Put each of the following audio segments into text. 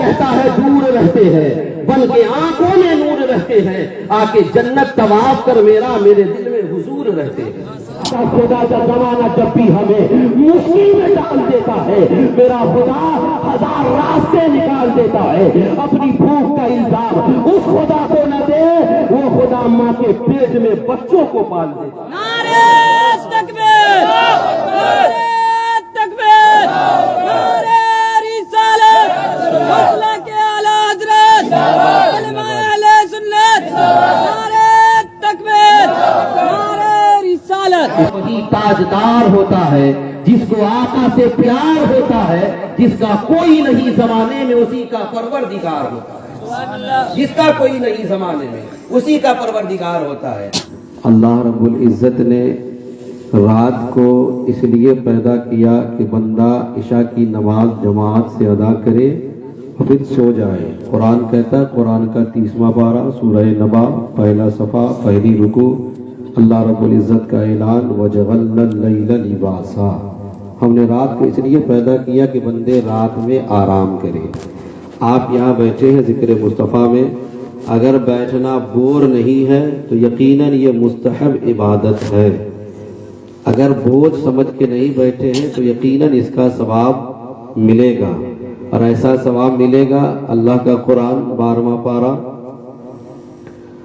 رہتا ہے دور رہتے ہیں، بلکہ آنکھوں میں نور رہتے ہیں، آ کے جنت طواف کر میرے دل میں حضور رہتے ہیں۔ خدا کا زمانہ جب بھی ہمیں مشکل میں ڈال دیتا ہے، میرا خدا ہزار راستے نکال دیتا ہے۔ اپنی بھوک کا الزام اس خدا کو نہ دے، وہ خدا ماں کے پیٹ میں بچوں کو پال دیتا ہے۔ نعرہ تکبیر، نعرہ تکبیر، نعرہ رسالت، مسلک اعلی حضرت، کلمہ اہل سنت، نعرہ تکبیر، نعرہ رسالت۔ وہی تاجدار ہوتا ہے جس کو آقا سے پیار ہوتا ہے، جس کا کوئی نہیں زمانے میں اسی کا پروردگار ہوتا ہے، جس کا کوئی نہیں زمانے میں اسی کا پروردگار ہوتا ہے۔ اللہ رب العزت نے رات کو اس لیے پیدا کیا کہ بندہ عشاء کی نماز جماعت سے ادا کرے اور پھر سو جائے۔ قرآن کہتا ہے، قرآن کا 30واں پارہ سورہ نبا پہلا صفحہ پہلی رکوع، اللہ رب العزت کا اعلان وَجَعَلْنَا اللَّيْلَ لِبَاسًا، ہم نے رات کو اس لیے پیدا کیا کہ بندے رات میں آرام کریں۔ آپ یہاں بیٹھے ہیں ذکر مصطفیٰ میں، اگر بیٹھنا بور نہیں ہے تو یقیناً یہ مستحب عبادت ہے، اگر بوجھ سمجھ کے نہیں بیٹھے ہیں تو یقیناً اس کا ثواب ملے گا، اور ایسا ثواب ملے گا۔ اللہ کا قرآن 12واں پارہ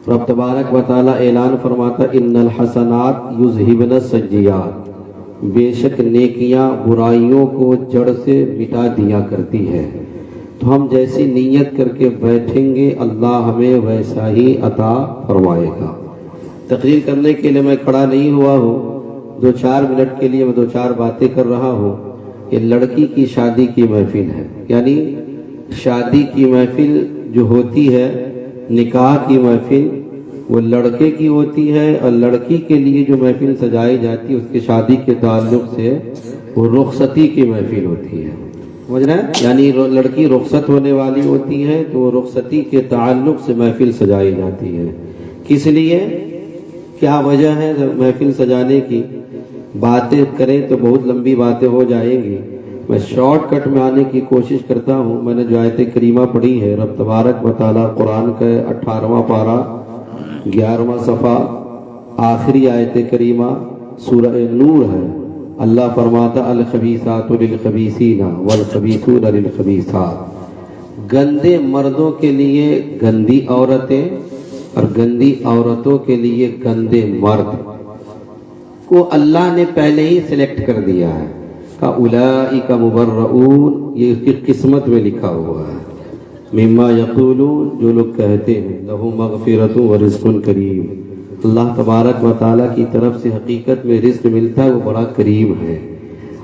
رب تبارک و تعالی اعلان فرماتا ان الحسنات یذہبن السیئات، بے شک نیکیاں برائیوں کو جڑ سے مٹا دیا کرتی ہے۔ تو ہم جیسی نیت کر کے بیٹھیں گے اللہ ہمیں ویسا ہی عطا فرمائے گا۔ تقریر کرنے کے لیے میں کھڑا نہیں ہوا ہوں، 2-4 منٹ کے لیے میں 2-4 باتیں کر رہا ہوں۔ یہ لڑکی کی شادی کی محفل ہے، یعنی شادی کی محفل جو ہوتی ہے، نکاح کی محفل وہ لڑکے کی ہوتی ہے، اور لڑکی کے لیے جو محفل سجائی جاتی ہے اس کے شادی کے تعلق سے وہ رخصتی کی محفل ہوتی ہے، سمجھ رہے ہیں؟ یعنی لڑکی رخصت ہونے والی ہوتی ہے تو وہ رخصتی کے تعلق سے محفل سجائی جاتی ہے۔ کس لیے، کیا وجہ ہے محفل سجانے کی؟ باتیں کریں تو بہت لمبی باتیں ہو جائیں گی، میں شارٹ کٹ میں آنے کی کوشش کرتا ہوں۔ میں نے جو آیت کریمہ پڑھی ہے، رب تبارک و تعالی قرآن کا 18واں پارہ 11واں صفحہ آخری آیت کریمہ سورہ نور ہے۔ اللہ فرماتا الخبیثات للخبیثین والخبیثون للخبیثات، گندے مردوں کے لیے گندی عورتیں اور گندی عورتوں کے لیے گندے مرد کو اللہ نے پہلے ہی سلیکٹ کر دیا ہے۔ اولئک مبرؤون، یہ اس کی قسمت میں لکھا ہوا ہے، مما یقولون، جو لوگ کہتے ہیں، لہم مغفرۃ ورزق کریم، اللہ تبارک و تعالیٰ کی طرف سے حقیقت میں رزق ملتا ہے، وہ بڑا کریم ہے۔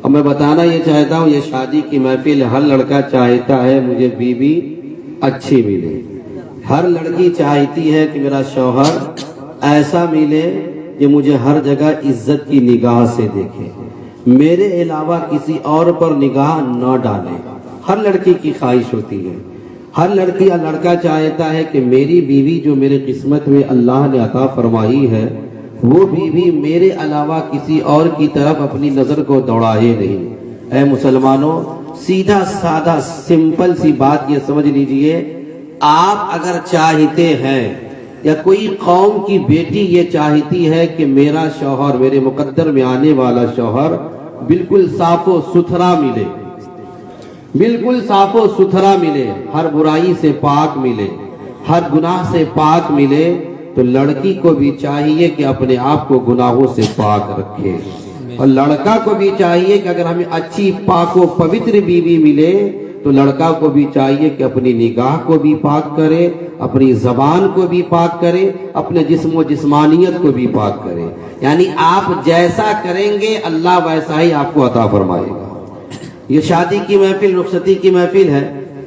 اب میں بتانا یہ چاہتا ہوں، یہ شادی کی محفل، ہر لڑکا چاہتا ہے مجھے بیوی اچھی ملے، ہر لڑکی چاہتی ہے کہ میرا شوہر ایسا ملے کہ مجھے ہر جگہ عزت کی نگاہ سے دیکھے، میرے علاوہ کسی اور پر نگاہ نہ ڈالے۔ ہر لڑکی کی خواہش ہوتی ہے، ہر لڑکی یا لڑکا چاہتا ہے کہ میری بیوی جو میرے قسمت میں اللہ نے عطا فرمائی ہے، وہ بیوی میرے علاوہ کسی اور کی طرف اپنی نظر کو دوڑائے نہیں۔ اے مسلمانوں، سیدھا سادہ سمپل سی بات یہ سمجھ لیجئے، آپ اگر چاہتے ہیں یا کوئی قوم کی بیٹی یہ چاہتی ہے کہ میرا شوہر، میرے مقدر میں آنے والا شوہر بالکل صاف و ستھرا ملے، بالکل صاف و ستھرا ملے، ہر برائی سے پاک ملے، ہر گناہ سے پاک ملے، تو لڑکی کو بھی چاہیے کہ اپنے آپ کو گناہوں سے پاک رکھے، اور لڑکا کو بھی چاہیے کہ اگر ہمیں اچھی پاک و پوتر بیوی ملے تو لڑکا کو بھی چاہیے کہ اپنی نگاہ کو بھی پاک کرے، اپنی زبان کو بھی پاک کرے، اپنے جسم و جسمانیت کو بھی پاک کرے۔ یعنی آپ جیسا کریں گے اللہ ویسا ہی آپ کو عطا فرمائے گا۔ یہ شادی کی محفل رخصتی کی محفل ہے،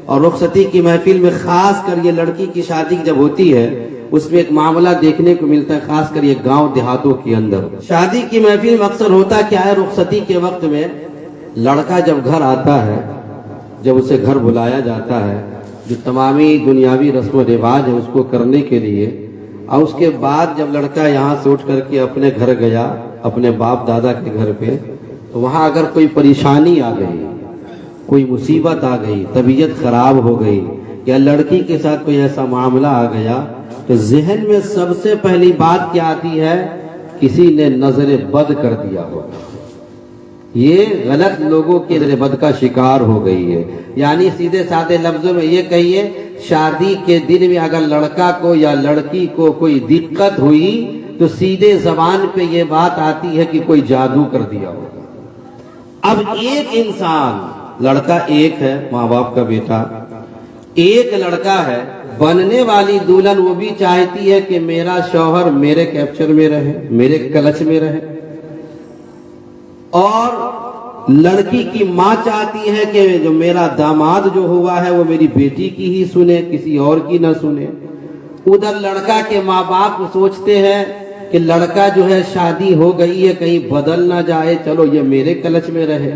اور رخصتی کی محفل میں خاص کر یہ لڑکی کی شادی جب ہوتی ہے اس میں ایک معاملہ دیکھنے کو ملتا ہے، خاص کر یہ گاؤں دیہاتوں کے اندر۔ شادی کی محفل میں اکثر ہوتا کیا ہے، رخصتی کے وقت میں لڑکا جب گھر آتا ہے، جب اسے گھر بلایا جاتا ہے، جو تمامی دنیاوی رسم و رواج ہے اس کو کرنے کے لیے، اور اس کے بعد جب لڑکا یہاں سے اٹھ کر کے اپنے گھر گیا، اپنے باپ دادا کے گھر پہ، تو وہاں اگر کوئی پریشانی آ گئی، کوئی مصیبت آ گئی، طبیعت خراب ہو گئی، یا لڑکی کے ساتھ کوئی ایسا معاملہ آ گیا تو ذہن میں سب سے پہلی بات کیا آتی ہے؟ کسی نے نظر بد کر دیا ہوگا، یہ غلط لوگوں کے نظر بد کا شکار ہو گئی ہے۔ یعنی سیدھے سادے لفظوں میں یہ کہیے، شادی کے دن میں اگر لڑکا کو یا لڑکی کو کوئی دقت ہوئی تو سیدھے زبان پہ یہ بات آتی ہے کہ کوئی جادو کر دیا ہوگا۔ اب ایک انسان، لڑکا ایک ہے، ماں باپ کا بیٹا ایک لڑکا ہے، بننے والی دلہن وہ بھی چاہتی ہے کہ میرا شوہر میرے کیپچر میں رہے، میرے کلچ میں رہے، اور لڑکی کی ماں چاہتی ہے کہ جو میرا داماد جو ہوا ہے وہ میری بیٹی کی ہی سنے، کسی اور کی نہ سنے۔ ادھر لڑکا کے ماں باپ سوچتے ہیں کہ لڑکا جو ہے شادی ہو گئی ہے کہیں بدل نہ جائے، چلو یہ میرے کلچ میں رہے۔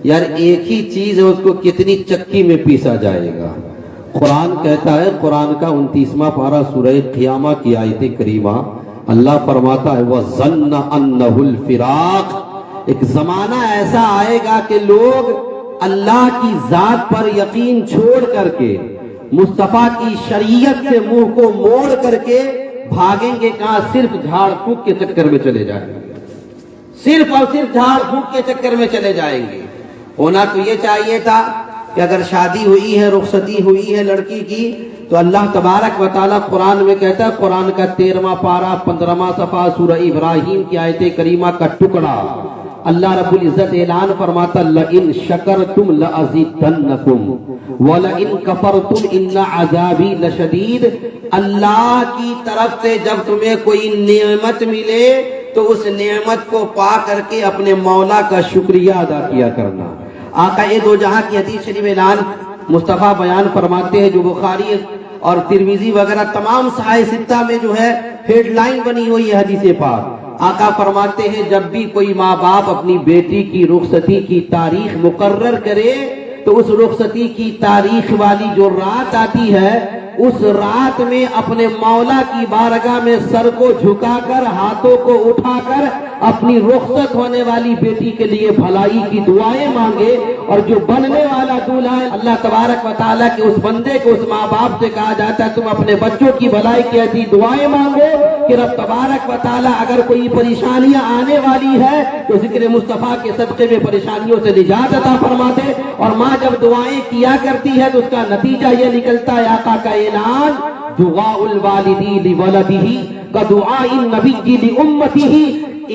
یار ایک ہی چیز ہے، اس کو کتنی چکی میں پیسا جائے گا۔ قرآن کہتا ہے، قرآن کا 29واں پارہ سورہ قیامہ کی آیت کریمہ، اللہ فرماتا ہے وَظَنَّ أَنَّهُ الْفِرَاقِ، ایک زمانہ ایسا آئے گا کہ لوگ اللہ کی ذات پر یقین چھوڑ کر کے مصطفیٰ کی شریعت سے منہ کو موڑ کر کے بھاگیں گے کہاں؟ صرف جھاڑ پھونک کے چکر میں چلے جائیں گے، صرف اور صرف جھاڑ پھونک کے چکر میں چلے جائیں گے۔ ہونا تو یہ چاہیے تھا کہ اگر شادی ہوئی ہے، رخصتی ہوئی ہے لڑکی کی، تو اللہ تبارک و تعالیٰ قرآن میں کہتا ہے، قرآن کا 13واں پارہ 15واں صفحہ سورہ ابراہیم کی آیت کریمہ کا ٹکڑا، اللہ رب العزت اعلان فرماتا لَإِن شَكَرْتُمْ لَأَزِيدَنَّكُمْ وَلَإِن كَفَرْتُمْ إِنَّ عَذَابِي لَشَدِيدٌ۔ اللہ کی طرف سے جب تمہیں کوئی نعمت ملے تو اس نعمت کو پا کر کے اپنے مولا کا شکریہ ادا کیا کرنا۔ آقا دو جہاں کی حدیث شریف اعلان مصطفیٰ بیان فرماتے ہیں، جو بخاری اور ترمذی وغیرہ تمام صحاح ستہ میں جو ہے ہیڈ لائن بنی ہوئی ہے حدیث پاک۔ آقا فرماتے ہیں جب بھی کوئی ماں باپ اپنی بیٹی کی رخصتی کی تاریخ مقرر کرے تو اس رخصتی کی تاریخ والی جو رات آتی ہے، اس رات میں اپنے مولا کی بارگاہ میں سر کو جھکا کر، ہاتھوں کو اٹھا کر اپنی رخصت ہونے والی بیٹی کے لیے بھلائی کی دعائیں مانگے، اور جو بننے والا دولہا ہے اللہ تبارک و تعالیٰ کے اس بندے کو، اس ماں باپ سے کہا جاتا ہے تم اپنے بچوں کی بھلائی کی ایسی دعائیں مانگو کہ رب تبارک و تعالیٰ اگر کوئی پریشانیاں آنے والی ہے تو ذکر مصطفیٰ کے صدقے میں پریشانیوں سے نجات عطا فرما دے۔ اور ماں جب دعائیں کیا کرتی ہے تو اس کا نتیجہ یہ نکلتا ہے، آقا کا اعلان دعاء الوالدی لولدہ کدعاء النبی لامتہ،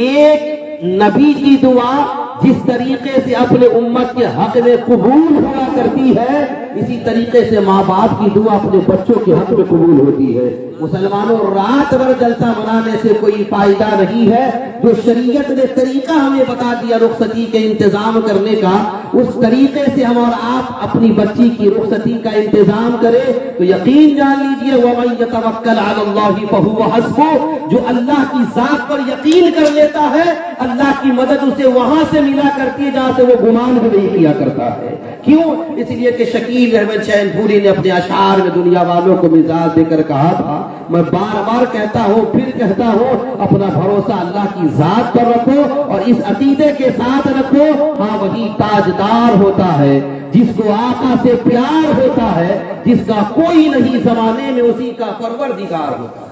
ایک نبی کی دعا جس طریقے سے اپنے امت کے حق میں قبول ہوا کرتی ہے، اسی طریقے سے ماں باپ کی دعا اپنے بچوں کے حق میں قبول ہوتی ہے۔ مسلمانوں، رات بھر جلسہ منانے سے کوئی فائدہ نہیں ہے۔ جو شریعت نے طریقہ ہمیں بتا دیا رخصتی کے انتظام کرنے کا، اس طریقے سے ہم اور آپ اپنی بچی کی رخصتی کا انتظام کریں تو یقین جان لیجئے وَمَن يَتَوَكَّلْ عَلَى اللَّهِ فَهُوَ حَسْبُهُ، جو اللہ کی ذات پر یقین کر لیتا ہے، اللہ کی مدد اسے وہاں سے ملا کرتی ہے جہاں سے وہ گمان بھی نہیں کیا کرتا ہے۔ کیوں؟ اس لیے کہ شکیل احمد شین پوری نے اپنے اشعار میں دنیا والوں کو مزاج دے کر کہا تھا، میں بار بار کہتا ہوں، پھر کہتا ہوں، اپنا بھروسہ اللہ کی ذات پر رکھو اور اس عقیدے کے ساتھ رکھو، ہاں وہی تاجدار ہوتا ہے جس کو آقا سے پیار ہوتا ہے، جس کا کوئی نہیں زمانے میں اسی کا پروردگار ہوتا ہے،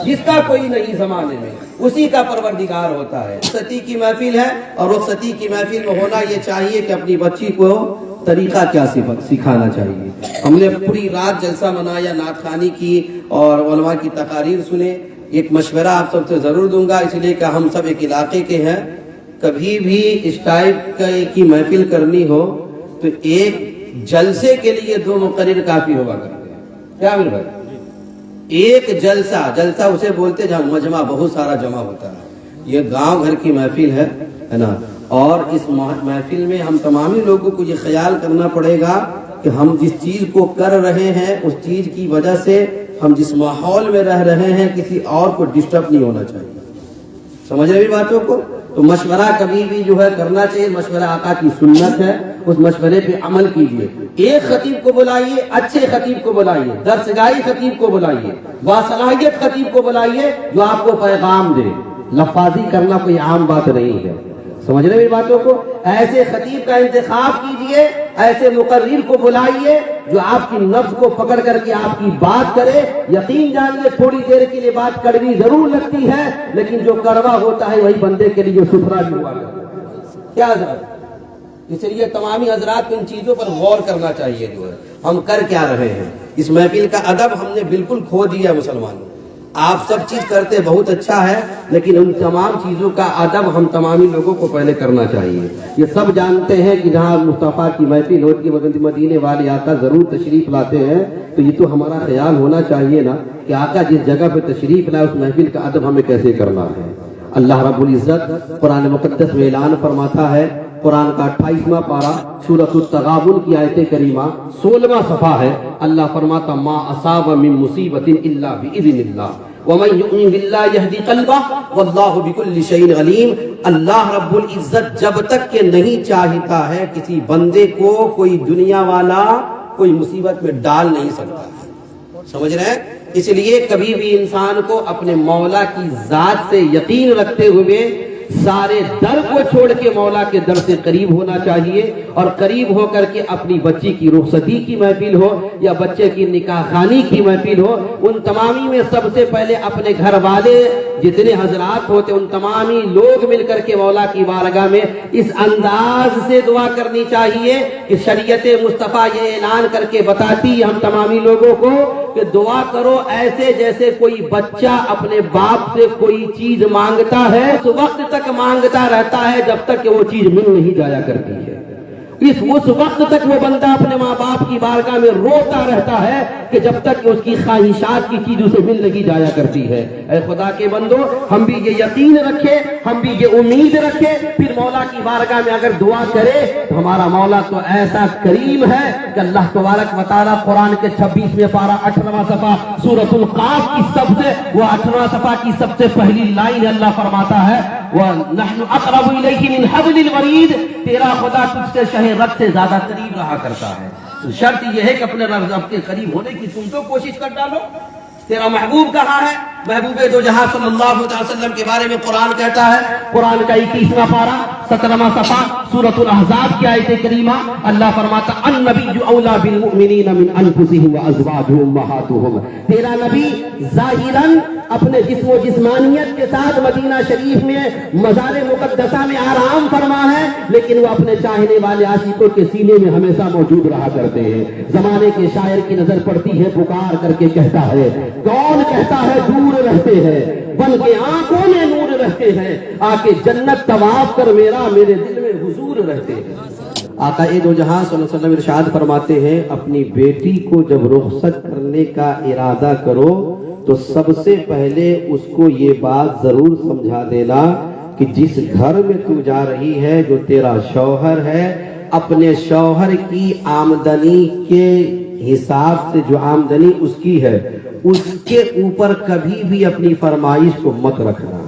جس کا کوئی نہیں زمانے میں اسی کا پروردگار ہوتا ہے۔ رخصتی کی محفل ہے اور رخصتی کی محفل میں ہونا یہ چاہیے کہ اپنی بچی کو طریقہ کیا سکھانا چاہیے۔ ہم نے پوری رات جلسہ منایا، نعت خوانی کی اور علماء کی تقاریر سنے۔ ایک مشورہ آپ سب سے ضرور دوں گا، اس لیے کہ ہم سب ایک علاقے کے ہیں، کبھی بھی اس ٹائپ کی محفل کرنی ہو تو ایک جلسے کے لیے 2 مقرر کافی ہوا کرتے ہیں۔ کیا میرے بھائی؟ ایک جلسہ اسے بولتے جہاں مجمع بہت سارا جمع ہوتا ہے۔ یہ گاؤں گھر کی محفل ہے نا، اور اس محفل میں ہم تمامی لوگوں کو یہ خیال کرنا پڑے گا کہ ہم جس چیز کو کر رہے ہیں اس چیز کی وجہ سے ہم جس ماحول میں رہ رہے ہیں کسی اور کو ڈسٹرب نہیں ہونا چاہیے۔ سمجھ رہے باتوں کو؟ تو مشورہ کبھی بھی جو ہے کرنا چاہیے، مشورہ آقا کی سنت ہے، اس مشورے پہ عمل کیجیے۔ ایک خطیب کو بلائیے، اچھے خطیب کو بلائیے، درسگاہی خطیب کو بلائیے، باصلاحیت خطیب کو بلائیے جو آپ کو پیغام دے۔ لفاظی کرنا کوئی عام بات نہیں ہے، سمجھ رہے میری باتوں کو؟ ایسے خطیب کا انتخاب کیجئے، ایسے مقرر کو بلائیے جو آپ کی نفس کو پکڑ کر کے آپ کی بات کرے. یقین جانیے تھوڑی دیر کے لیے بات کڑوی ضرور لگتی ہے، لیکن جو کڑوا ہوتا ہے وہی بندے کے لیے سفرا بھی ہوا کرتا ہے. کیا حضرت؟ اس لیے تمامی حضرات کو ان چیزوں پر غور کرنا چاہیے. جو ہے ہم کر کیا رہے ہیں؟ اس محفل کا ادب ہم نے بالکل کھو دیا مسلمانوں. آپ سب چیز کرتے بہت اچھا ہے، لیکن ان تمام چیزوں کا ادب ہم تمامی لوگوں کو پہلے کرنا چاہیے. یہ سب جانتے ہیں کہ جہاں مصطفیٰ کی محفل ہوتی ہے مدینے والے آقا ضرور تشریف لاتے ہیں، تو یہ تو ہمارا خیال ہونا چاہیے نا کہ آقا جس جگہ پہ تشریف لائے اس محفل کا ادب ہمیں کیسے کرنا ہے. اللہ رب العزت قرآن مقدس میں اعلان فرماتا ہے، قرآن کا 28واں پارہ سورۃ التغابن کی آیت کریمہ 16واں صفحہ ہے. اللہ فرماتا ما اصاب من مصیبت الا باذن اللہ ومن یؤمن باللہ یہدی قلبہ واللہ بکل شیء علیم. اللہ رب العزت جب تک کہ نہیں چاہتا ہے کسی بندے کو کوئی دنیا والا کوئی مصیبت میں ڈال نہیں سکتا. سمجھ رہے ہیں؟ اس لیے کبھی بھی انسان کو اپنے مولا کی ذات سے یقین رکھتے ہوئے سارے در کو چھوڑ کے مولا کے در سے قریب ہونا چاہیے، اور قریب ہو کر کے اپنی بچی کی رخصتی کی محفل ہو یا بچے کی نکاح خوانی کی محفل ہو، ان تمامی میں سب سے پہلے اپنے گھر والے جتنے حضرات ہوتے ان تمامی لوگ مل کر کے مولا کی بارگاہ میں اس انداز سے دعا کرنی چاہیے کہ شریعت مصطفیٰ یہ اعلان کر کے بتاتی ہم تمامی لوگوں کو کہ دعا کرو ایسے جیسے کوئی بچہ اپنے باپ سے کوئی چیز مانگتا ہے، اس وقت تک مانگتا رہتا ہے جب تک کہ وہ چیز مل نہیں جایا کرتی ہے. اس وقت تک وہ بندہ اپنے ماں باپ کی بارگاہ میں روتا رہتا ہے کہ جب تک کہ اس کی خواہشات کی چیز اسے مل نہیں جایا کرتی ہے. اے خدا کے بندو، ہم بھی یہ یقین رکھے، ہم بھی یہ امید رکھے، پھر مولا کی بارگاہ میں اگر دعا کرے تو ہمارا مولا تو ایسا کریم ہے کہ اللہ تبارک و تعالیٰ قرآن کے 26ویں پارہ 18واں صفحہ سورۃ القاف کی وہ 18واں صفحہ کی سب سے پہلی لائن اللہ فرماتا ہے وَنَحْنُ أَقْرَبُ إِلَيْكِ مِنْ حَبْلِ الْوَرِيدِ. تیرا خدا تجھ سے شہ رگ سے زیادہ قریب رہا کرتا ہے. شرط یہ ہے کہ اپنے رب کے قریب ہونے کی تم تو کوشش کر ڈالو. تیرا محبوب کہاں ہے؟ محبوب دو جہاں صلی اللہ علیہ وسلم کے بارے میں قرآن کہتا ہے، قرآن کا 21واں پارہ 17واں صفحہ سورۃ الاحزاب کی آیت کریمہ اللہ فرماتا النبی اولیٰ بالمؤمنین من انفسہم وازواجہ امہاتہم. تیرا نبی ظاہراً اپنے جسم و جسمانیت کے ساتھ مدینہ شریف میں مزار مقدسہ میں آرام فرما ہے، لیکن وہ اپنے چاہنے والے عاشقوں کے سینے میں ہمیشہ موجود رہا کرتے ہیں. زمانے کے شاعر کی نظر پڑتی ہے، پکار کر کے کہتا ہے کون کہتا ہے دور رہتے ہیں، بن کے آنکھوں میں نور رہتے ہیں، آ کے جنت طواف کر میرے دل میں حضور رہتے ہیں. آقا دو جہاں صلی اللہ علیہ وسلم ارشاد فرماتے ہیں اپنی بیٹی کو جب رخصت کرنے کا ارادہ کرو تو سب سے پہلے اس کو یہ بات ضرور سمجھا دینا کہ جس گھر میں تو جا رہی ہے جو تیرا شوہر ہے، اپنے شوہر کی آمدنی کے حساب سے جو آمدنی اس کی ہے اس کے اوپر کبھی بھی اپنی فرمائش کو مت رکھنا.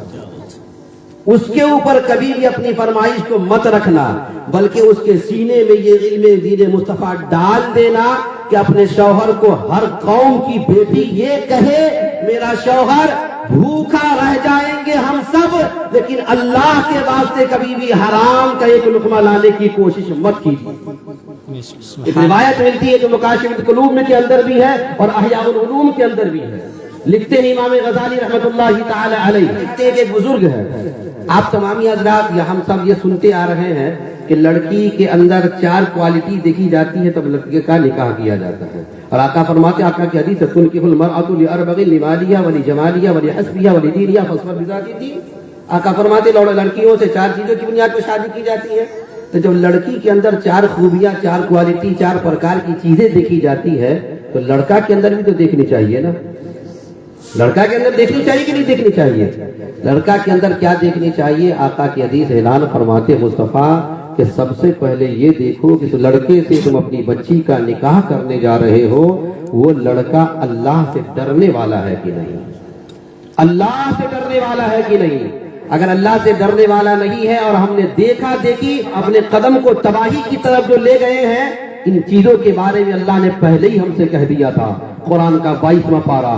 اس کے اوپر کبھی بھی اپنی فرمائش کو مت رکھنا، بلکہ اس کے سینے میں یہ علم دین مصطفیٰ ڈال دینا کہ اپنے شوہر کو ہر قوم کی بیٹی یہ کہے میرا شوہر بھوکا رہ جائیں گے ہم سب، لیکن اللہ کے واسطے کبھی بھی حرام کا ایک لقمہ لانے کی کوشش مت کیجیے. ایک روایت ملتی ہے جو مکاشف القلوب میں کے اندر بھی ہے اور احیاء العلوم کے اندر بھی ہے. لکھتے ہیں امام غزالی رحمۃ اللہ تعالی علیہ، لکھتے ہیں کہ ایک بزرگ ہے. آپ تمامی حضرات یا ہم سب یہ سنتے آ رہے ہیں کہ لڑکی کے اندر 4 کوالٹی دیکھی جاتی ہے تب لڑکی کا نکاح کیا جاتا ہے. اور آقا فرماتے ہیں، آقا کی حدیث ہے تنکح المرأۃ لأربع لمالها ولجمالها ولحسبها ولدینها فاصبر بذات الدین. آقا فرماتے لڑکیوں سے 4 چیزوں کی بنیاد پر شادی کی جاتی ہے. تو جب لڑکی کے اندر 4 خوبیاں، 4 کوالٹی، 4 پرکار کی چیزیں دیکھی جاتی ہے تو لڑکا کے اندر بھی تو دیکھنی چاہیے نا. لڑکا کے اندر دیکھنی چاہیے کہ نہیں دیکھنی چاہیے؟ لڑکا کے اندر کیا دیکھنی چاہیے؟ آقا کی حدیث اعلان فرماتے مصطفیٰ کہ سب سے پہلے یہ دیکھو کہ لڑکے سے تم اپنی بچی کا نکاح کرنے جا رہے ہو وہ لڑکا اللہ سے ڈرنے والا ہے کہ نہیں، اللہ سے ڈرنے والا ہے کہ نہیں. اگر اللہ سے ڈرنے والا نہیں ہے اور ہم نے دیکھا دیکھی اپنے قدم کو تباہی کی طرف جو لے گئے ہیں، ان چیزوں کے بارے میں اللہ نے پہلے ہی ہم سے کہہ دیا تھا. قرآن کا 22واں پارہ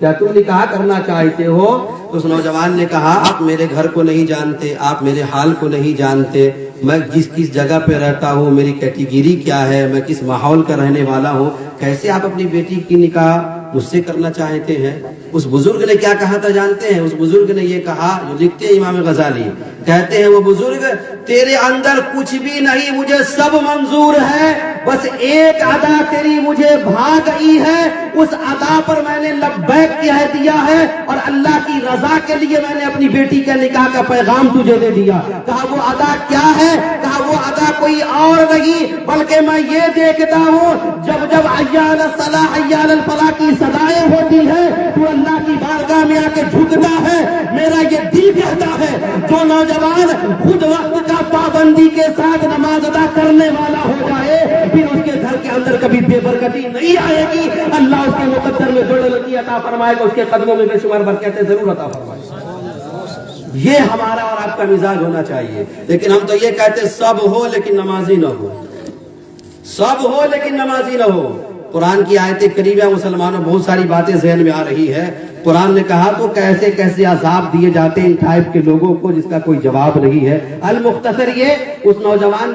کیا تم نکاح کرنا چاہتے ہو؟ تو اس نوجوان نے کہا آپ میرے گھر کو نہیں جانتے، آپ میرے حال کو نہیں جانتے، میں کس جگہ پہ رہتا ہوں، میری کیٹیگری کیا ہے، میں کس ماحول کا رہنے والا ہوں، کیسے آپ اپنی بیٹی کی نکاح مجھ سے کرنا چاہتے ہیں؟ اس بزرگ نے کیا کہا تھا جانتے ہیں؟ اس بزرگ نے یہ کہا، جو لکھتے ہیں امام غزالی، کہتے ہیں وہ بزرگ، تیرے اندر کچھ بھی نہیں، مجھے سب منظور ہے، بس ایک ادا تیری مجھے بھا گئی ہے، اس ادا پر میں نے لبیک کہہ دیا ہے اور اللہ کی رضا کے لیے میں نے اپنی بیٹی کے نکاح کا پیغام تجھے دے دیا۔ کہا وہ ادا کیا ہے؟ کہا وہ ادا کوئی اور نہیں بلکہ میں یہ دیکھتا ہوں جب جب حیال الصلاح حیال الفلاح کی صدائیں ہوتی ہیں تو اللہ کی بارگاہ میں آ کے جھکتا ہے۔ میرا یہ دل کہتا ہے جو نوجوان خود وقت کا پابندی کے ساتھ نماز ادا کرنے والا ہو جائے پھر اس کے گھر کے اندر کبھی بے برکتی نہیں آئے گی، اللہ اس کے مقدر میں دولت عطا فرمائے گا، اس کے قدموں میں بے شمار برکتیں ضرور عطا فرمائے گا۔ یہ ہمارا اور آپ کا مزاج ہونا چاہیے، لیکن ہم تو یہ کہتے سب ہو لیکن نمازی نہ ہو، سب ہو لیکن نمازی نہ ہو۔ قرآن کی آیت کریمہ مسلمانوں بہت ساری باتیں ذہن میں آ رہی ہے۔ قرآن نے کہا تو کیسے کیسے عذاب دیے جاتے ہیں ان ٹائپ کے لوگوں کو جس کا کوئی جواب نہیں ہے۔ المختصر یہ اس نوجوان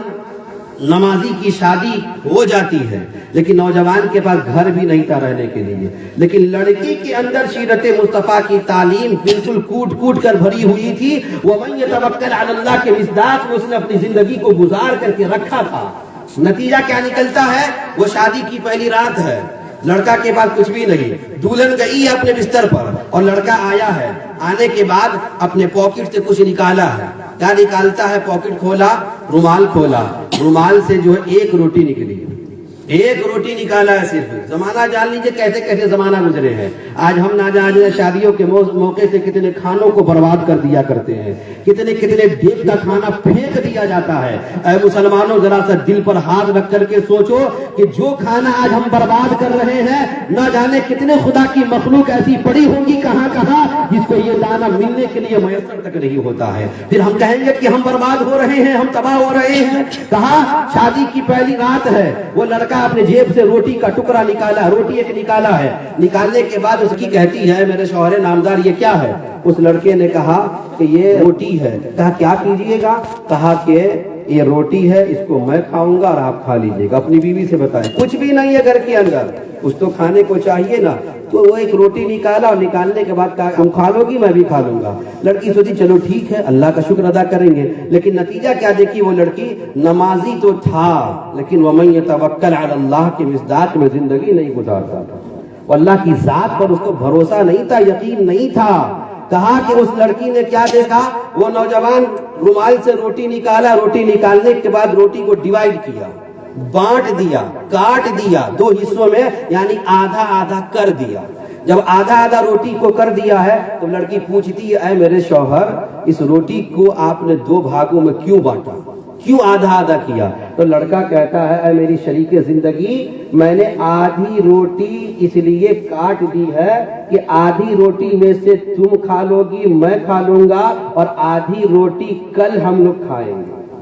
نمازی کی شادی ہو جاتی ہے لیکن نوجوان کے پاس گھر بھی نہیں تھا رہنے کے لیے، لیکن لڑکی کے اندر سیرت مصطفیٰ کی تعلیم بالکل کوٹ کوٹ کر بھری ہوئی تھی۔ وَمَن يَتَوَكَّلْ عَلَى اللَّهِ کے مصداق میں اس نے اپنی زندگی کو گزار کر کے رکھا تھا۔ نتیجہ کیا نکلتا ہے؟ وہ شادی کی پہلی رات ہے، لڑکا کے پاس کچھ بھی نہیں، دلہن گئی ہے اپنے بستر پر اور لڑکا آیا ہے، آنے کے بعد اپنے پاکٹ سے کچھ نکالا ہے۔ کیا نکالتا ہے؟ پاکٹ کھولا، رومال کھولا، رومال سے جو ہے ایک روٹی نکلی، ایک روٹی نکالا ہے صرف۔ زمانہ جان لیجئے کیسے کیسے زمانہ گزرے ہیں۔ آج ہم نہ جانے شادیوں کے موقع سے کتنے کھانوں کو برباد کر دیا کرتے ہیں، کتنے کتنے دیگ کا کھانا پھینک دیا جاتا ہے۔ اے مسلمانوں ذرا سا دل پر ہاتھ رکھ کر کے سوچو کہ جو کھانا آج ہم برباد کر رہے ہیں نہ جانے کتنے خدا کی مخلوق ایسی پڑی ہوگی کہاں کہاں جس کو یہ دانہ ملنے کے لیے میسر تک نہیں ہوتا ہے۔ پھر ہم کہیں گے کہ ہم برباد ہو رہے ہیں، ہم تباہ ہو رہے ہیں۔ کہا شادی کی پہلی رات ہے، وہ لڑکا اپنے جیب سے روٹی کا ٹکڑا نکالا، روٹی ایک نکالا ہے، نکالنے کے بعد اس کی کہتی ہے میرے شوہر نامدار یہ کیا ہے؟ اس لڑکے نے کہا کہ یہ روٹی ہے۔ کہا کیا کیجئے گا؟ کہا کہ یہ روٹی ہے، اس کو میں کھاؤں گا اور آپ کھا لیجئے گا۔ اپنی بیوی سے بتائیں کچھ بھی نہیں ہے گھر کے اندر، کچھ تو کھانے کو چاہیے نا۔ تو وہ ایک روٹی نکالا اور نکالنے کے بعد کہا تم کھا لو گی میں بھی کھا لوں گا۔ لڑکی سوچی چلو ٹھیک ہے اللہ کا شکر ادا کریں گے، لیکن نتیجہ کیا دیکھی وہ لڑکی؟ نمازی تو تھا لیکن وَمَن يَتَوَكَّلْ عَلَى اللَّهِ کے مصداق میں زندگی نہیں گزارتا تھا، اللہ کی ذات پر اس کو بھروسہ نہیں تھا، یقین نہیں تھا۔ کہا کہ اس لڑکی نے کیا دیکھا؟ وہ نوجوان رومال سے روٹی نکالا، روٹی نکالنے کے بعد روٹی کو ڈیوائیڈ کیا، بانٹ دیا، کاٹ دیا دو حصوں میں، یعنی آدھا آدھا کر دیا۔ جب آدھا آدھا روٹی کو کر دیا ہے تو لڑکی پوچھتی ہے اے میرے شوہر اس روٹی کو آپ نے دو بھاگوں میں کیوں بانٹا، کیوں آدھا آدھا کیا؟ تو لڑکا کہتا ہے اے میری شریک زندگی میں نے آدھی روٹی اس لیے کاٹ دی ہے کہ آدھی روٹی میں سے تم کھا لو گی میں کھا لوں گا اور آدھی روٹی کل ہم لوگ کھائیں گے،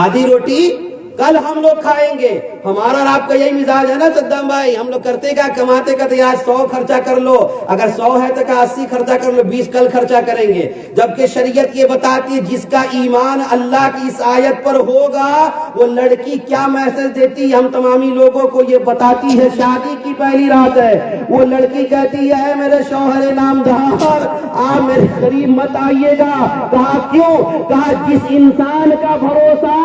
آدھی روٹی کل ہم لوگ کھائیں گے۔ ہمارا اور آپ کا یہی مزاج ہے نا صدام بھائی، ہم لوگ کرتے کیا؟ کماتے کہتے آج 100 خرچہ کر لو، اگر 100 ہے تو 80 خرچہ کر لو، 20 کل خرچہ کریں گے۔ جبکہ شریعت یہ بتاتی ہے جس کا ایمان اللہ کی اس آیت پر ہوگا وہ لڑکی کیا میسج دیتی ہے ہم تمامی لوگوں کو یہ بتاتی ہے۔ شادی کی پہلی رات ہے، وہ لڑکی کہتی ہے میرے شوہر نامدار آپ میرے قریب مت آئیے گا۔ کہا کیوں؟ کہا جس انسان کا بھروسہ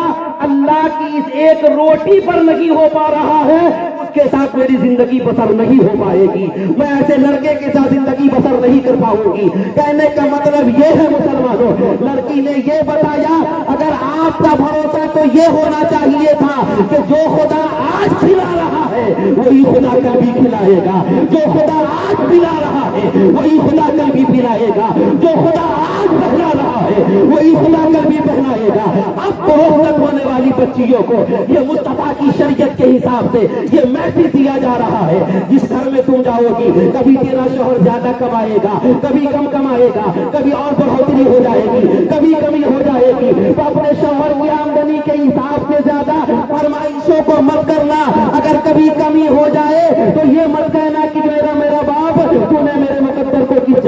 اللہ کی اس ایک روٹی پر نہیں ہو پا رہا ہے اس کے ساتھ میری زندگی بسر نہیں ہو پائے گی، میں ایسے لڑکے کے ساتھ زندگی بسر نہیں کر پاؤں گی۔ کہنے کا مطلب یہ ہے مسلمانوں، لڑکی نے یہ بتایا اگر آپ کا بھروسہ تو یہ ہونا چاہیے تھا کہ جو خدا آج کھلا رہا ہے وہی خدا کل بھی کھلائے گا، جو خدا آج پلا رہا ہے وہی خدا کل بھی پلائے گا، جو خدا آج پہنا رہا ہے وہی خدا کل بھی پہنائے گا۔ اب بہت ہونے والی بچیوں کو یہ مصطفیٰ کی شریعت کے حساب سے یہ میسج دیا جا رہا ہے جس گھر میں تم جاؤ گی کبھی تیرا شوہر زیادہ کمائے گا، کبھی کم کمائے گا، کبھی اور بڑھوتری ہو جائے گی، کبھی کمی ہو جائے گی، تو اپنے شوہر کی آمدنی کے حساب سے زیادہ فرمائشوں کو مت کرنا۔ اگر کبھی کمی ہو جائے تو یہ مت کہنا کہ میرا باپ تو نے میرے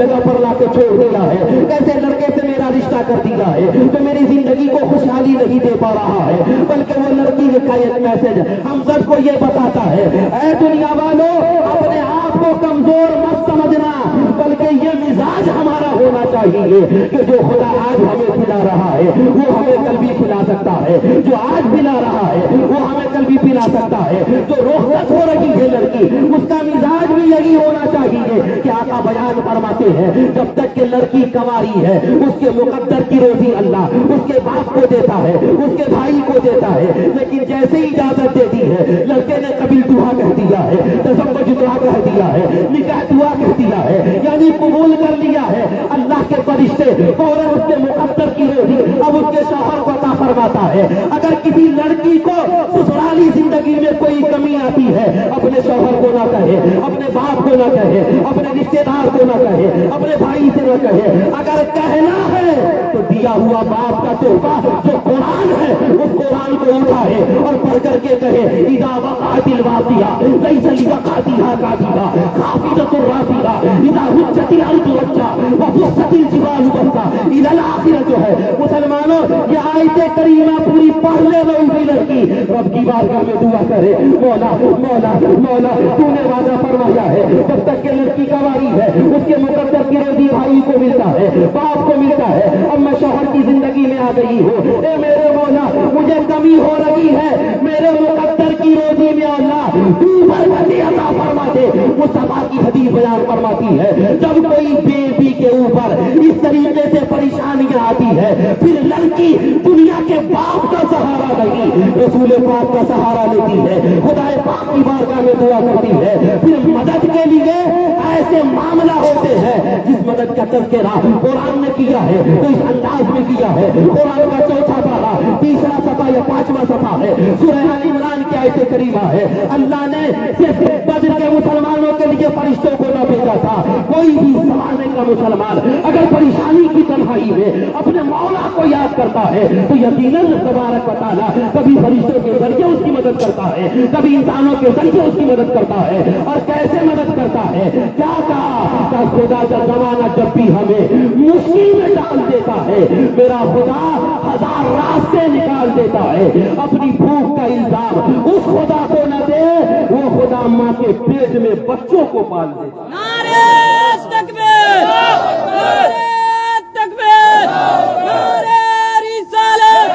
جگہ پر لا کے چھوڑ دیا ہے, ایسے لڑکے سے میرا رشتہ کر دیا ہے جو میری زندگی کو خوشحالی نہیں دے پا رہا ہے, بلکہ وہ لڑکی کا ایک میسج ہم سب کو یہ بتاتا ہے, اے دنیا والوں اپنے آپ کو کمزور مت سمجھنا, بلکہ یہ مزاج ہمارا ہونا چاہیے کہ جو خدا آج ہمیں کھلا رہا ہے وہ ہمیں کل بھی کھلا سکتا ہے, جو آج پلا رہا ہے وہ ہمیں کل بھی پلا سکتا ہے. جو رخصت ہو رہی ہے لڑکی اس کا مزاج بھی یہی ہونا چاہیے کہ آقا بیان فرماتے ہیں جب تک کہ لڑکی کنواری ہے اس کے مقدر کی روزی اللہ اس کے باپ کو دیتا ہے, اس کے بھائی کو دیتا ہے, لیکن جیسے ہی اجازت دے دی ہے لڑکے نے قبول دعا کہہ دیا ہے, تزوج دعا کہہ دیا ہے, نکاح دعا کہہ دیا ہے, یعنی قبول کر لیا ہے, اللہ کے فرشتے فوراً اس کے مقدر کی روزی اب اس کے شوہر کو عطا فرماتا ہے. اگر کسی لڑکی کو سسرالی زندگی میں کوئی کمی آتی ہے اپنے شوہر کو نہ کہے, اپنے باپ کو نہ کہے, اپنے رشتے دار کو نہ کہے, اپنے بھائی سے نہ کہے, اگر کہنا ہے تو دیا ہوا باپ کا تحفہ جو قرآن ہے اس قرآن کو اٹھائے اور پڑھ کر کے کہے اذا وقعت الواقعہ لیس لوقعتها کاذبہ خافضۃ الرافعہ اذا رجت الارض رجا وبست الجبال بسا الی الاخرہ. جو ہے مسلمانوں یہ آیت کریمہ پوری پڑھ لے وہی لڑکی رب کی بارگاہ میں دعا کرے, مولا مولا مولا تو نے وعدہ فرمایا ہے جب تک کہ لڑکی کنواری ہے اس کے مقدر کی روزی بھائی کو ملتا ہے, باپ کو ملتا ہے. اب میں شوہر کی زندگی میں آ گئی ہوں, اے میرے مولا مجھے کمی ہو رہی ہے, میرے مقدر کی روزی میں اللہ تو برکت عطا فرما دے. مصطفیٰ کی حدیث بیان فرماتی ہے جب کوئی بیوی کے اوپر اس طریقے سے پریشانیاں آتی ہے پھر لڑکی دنیا کے باپ کا سہارا نہیں رسول پاک کا سہارا لیتی ہے, خدا پاک کی بارگاہ میں دعا کرتی ہے, پھر مدد کے لیے ایسے معاملہ ہوتے ہیں جس مدد کا تذکرہ قرآن نے کیا ہے تو اس انداز میں کیا ہے. قرآن کا چوتھا پارہ تیسرا صفحہ یا پانچواں صفحہ ہے, سورہ آل عمران کی آیت کریمہ ہے. اللہ نے صرف بدر کے مسلمانوں کے لیے فرشتوں کو نہ بھیجا تھا, کوئی بھی زمانے کا مسلمان اگر پریشانی کی تنہائی میں اپنے مولا کو یاد کرتا ہے تو یقیناً تبارک و تعالیٰ کبھی فرشتوں کے ذریعے اس کی مدد کرتا ہے, کبھی انسانوں کے ذریعے اس کی مدد کرتا ہے. اور کیسے مدد کرتا ہے, کیا کہا خدا کا زمانہ جب بھی ہمیں مشکل میں ڈال دیتا ہے میرا خدا ہزار راستے نکال دیتا ہے. اپنی بھوک کا الزام اس خدا کو نہ دے, وہ خدا ماں کے پیٹ میں بچوں کو پال دیتا ہے. نعرہ تکبیر, نعرہ تکبیر, نعرہ رسالت,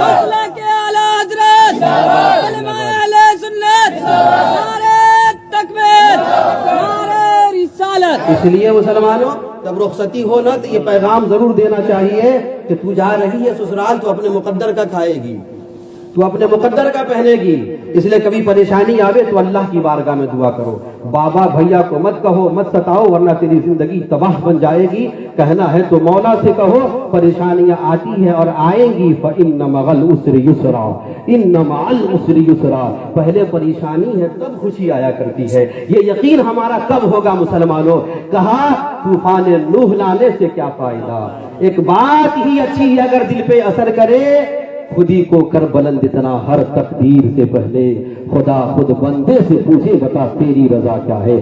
مسلک اعلی حضرت, کلمہ اہل سنت, نعرہ تکبیر, نعرہ رسالت. اس لیے مسلمانوں جب رخصتی ہو نا تو یہ پیغام ضرور دینا چاہیے کہ تو جا رہی ہے سسرال تو اپنے مقدر کا کھائے گی, تو اپنے مقدر کا پہنے گی. اس لیے کبھی پریشانی آوے تو اللہ کی بارگاہ میں دعا کرو, بابا بھیا کو مت کہو, مت ستاؤ ورنہ تیری زندگی تباہ بن جائے گی. کہنا ہے تو مولا سے کہو پریشانیاں آتی ہیں اور آئیں گی, فإن مع العسر یسرا, ان مع العسر یسرا. پہلے پریشانی ہے تب خوشی آیا کرتی ہے. یہ یقین ہمارا کب ہوگا مسلمانوں؟ کہا طوفان نوح لانے سے کیا فائدہ, ایک بات ہی اچھی اگر دل پہ اثر کرے خودی کو کر بلند اتنا ہر تقدیر سے پہلے خدا خود بندے سے پوچھے بتا تیری رضا کیا ہے.